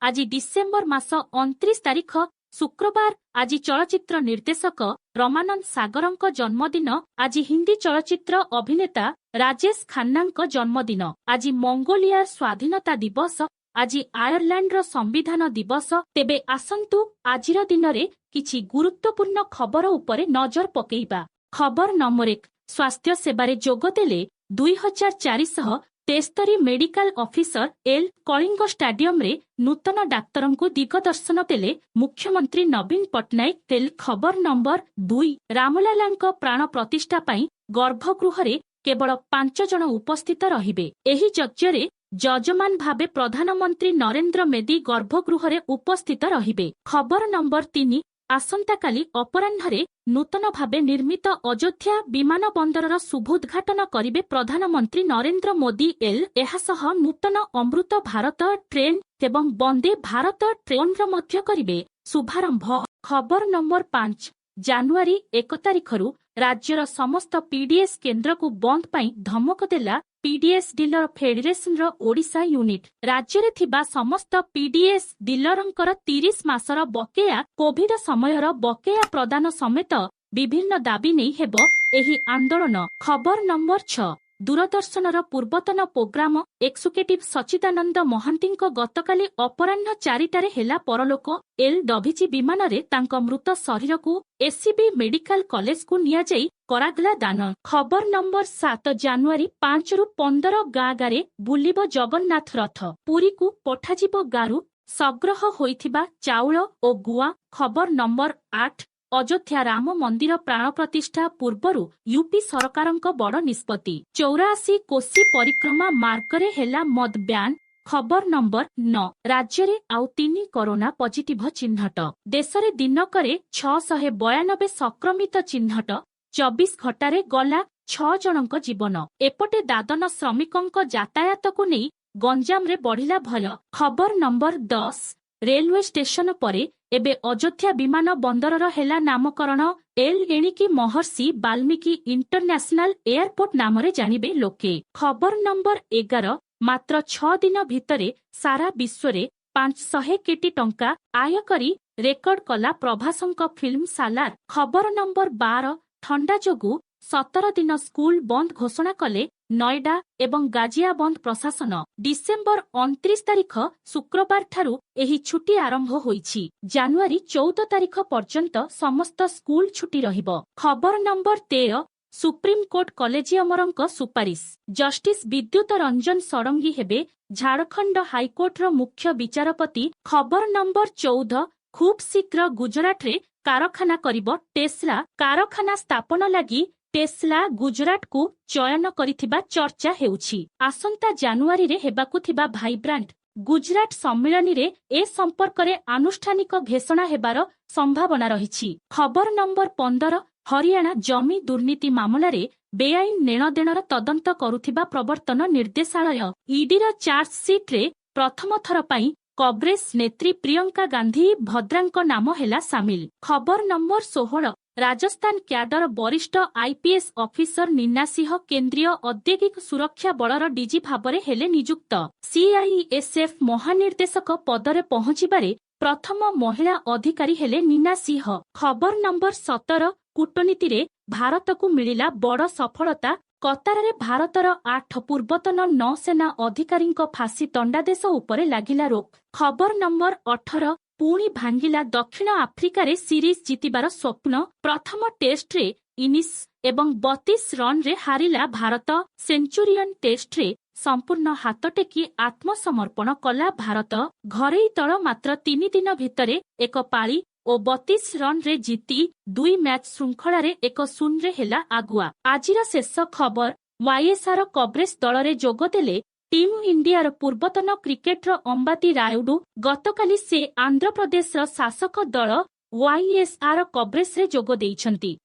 आज डिसेम्बर मास 29 तारिख शुक्रवार आज चलचित्र निर्देशक रमानंद सागरଙ୍କ जन्मदिन। आज हिंदी चलचित्र अभिनेता राजेश खन्नाଙ୍କ जन्मदिन। आज मंगोलिया स्वाधीनता दिवस। आज आयरलैंड संविधान दिवस। तेबे आसंतु आजिर दिन में किछि गुरुत्वपूर्ण खबर उपरे नजर पकेइबा। खबर नंबर 1 स्वास्थ्य सेवारे जोगदेले 2473 मेडिकल ऑफिसर एल कलिंग स्टाडियम रे नूतन डाक्तरंकु दिगदर्शन देले मुख्यमंत्री नवीन पट्टनायक। तेल खबर नंबर 2 रामलालांक प्राण प्रतिष्ठा पाई गर्भगृह रे केवल 5 जन उपस्थित रहिबे। एही यज्ञरे जजमान भावे प्रधानमंत्री नरेंद्र मोदी गर्भगृह रे उपस्थित रहिबे। खबर नंबर 3 आसंताकाली अपराह्न नूतन भावे निर्मित अयोध्या विमान बंदरर शुभोद्घाटन करिबे प्रधानमंत्री नरेंद्र मोदी। एहासह नूतन अमृत भारत ट्रेन एवं वंदे भारत ट्रेनर मध्य करिबे शुभारंभ। खबर नंबर 5 जानुआरी 1 तारिखरु राज्यर समस्त पीडीएस केन्द्र को बंद पाई धमक देला PDS dealer federation Odisha unit. राज्य रे थिबा समस्त पीडीएस डीलरंकर 30 मासर बकेया कोविड समयर बकेया प्रदान समेत विभिन्न दाबी नहीं हेबो एही आंदोलन। खबर नंबर 6 दूरदर्शनर पूर्वतन प्रोग्राम एक्जिक्यूटिव सचिदानंद महांतींक गतकाली अपराह्न 4टारे हेला परलोक। एल डभिची विमान रे तांक मृत शरीर को एससीबी मेडिकल कॉलेज को निया जाई करागला दान। खबर नंबर 7 जानुआरी 5 रु 15 गाँ गारे बुलिब जगन्नाथ रथ। पुरी को पठाजिब गारु संग्रह होइथिबा चाउल ओ गुआ। खबर नंबर 8 अयोध्या राम मंदिर प्राण प्रतिष्ठा पूर्वरु यूपी सरकारंक बड़ निष्पत्ति। 84 कोसी परिक्रमा मार्गरे हेला मद ब्यान। खबर नंबर 9 राज्य रे आउ 3 कोरोना पॉजिटिव चिन्हट। देश रे दिनकरे 692 संक्रमित चिन्हट। 24 घंटारे गला 6 जनक जीवन। एपटे दादन श्रमिकंक यातायात को नहीं गंजाम रे बढ़िला भय। खबर नंबर 10 रेलवे स्टेशन परे एबे अयोध्या विमान बंदरर हेला नामकरण। एल एणिकी महर्षि वाल्मीकि इंटरनेशनल एयरपोर्ट नामरे जानिबे लोके। खबर नंबर 11 मात्र 6 दिन भितरे सारा विश्व रे 500 कोटी टंका आय करी रेकर्ड कला प्रभासंक फिल्म सालार। खबर नंबर 12 ठंडा जोगु 17 दिन स्कूल बंद घोषणा कले नोएडा एवं गाजियाबंद प्रशासन। डिसेम्बर 29 तारिख शुक्रवार ठारू एही छुट्टी आरंभ होईछि। जानुआरी 14 तारिख पर्यंत समस्त स्कूल छुट्टी रहिबो। खबर नंबर 13 सुप्रीम कोर्ट कलेजियमरंक सुपारिश। जस्टिस विद्युत रंजन षडंगी हेबे झारखंड हाईकोर्टर मुख्य विचारपति। खबर नंबर 14 खूब शीघ्र गुजरात रे कारखाना करिबो टेस्ला। कारखाना स्थापन लागि टेस्ला गुजरात को चयन करिथिबा चर्चा हेउछि। आसंता जानुआरी रे हेबाकु थिबा भाइब्रांट गुजरात सम्मेलन रे ए संपर्क रे आनुष्ठानिक घोषणा हेबार संभावना रहिछि। खबर नंबर 15 हरियाणा जमी दुर्नीति मामला रे बेआईन लेनदेनर तदंत करुथिबा प्रवर्तन निर्देशालय ईडी र चार्जशीट रे प्रथम थर पाई कांग्रेस नेत्री प्रियंका गांधी भद्रांक नाम हेला सामिल। खबर नंबर 16 राजस्थान क्याडर वरिष्ठ आईपीएस ऑफिसर नीना सिंह केंद्रीय औद्योगिक सुरक्षा बलर डीजी भाବରେ हेले नियुक्त। सीआईएसएफ महानिर्देशक पदरे पहुंचिबारे प्रथम महिला अधिकारी हेले नीना सिंह। खबर नंबर 17 कूटनीति रे भारत को मिलिला बड़ सफलता। कतार रे भारतर 8 पूर्वतन नौसेना अधिकारी फांसी दंडादेश उपरे लागिला रोक। खबर नंबर 18 पुणी भांगिला दक्षिण आफ्रिका रे सीरीज जीतिबार स्वप्न। प्रथम टेस्ट रे इनिस एवं 32 रन रे हारिला भारत। सेंचुरियन टेस्ट रे संपूर्ण हाथ टेकी आत्मसमर्पण कला भारत। घरेई दल मात्र 3 दिन भितरे एक पाली और 32 रन रे जीति 2 मैच श्रृंखला रे 1-0 रे हेला आगुआ। आजिर शेष खबर वाईएसआर कवरेज दल रे जोगदेले टीम इंडियार पूर्वतन क्रिकेटर अंबाती रायुडू। गतकाली से आंध्र प्रदेश शासक दल वाईएसआर कवरेज रे जोग देइछंती।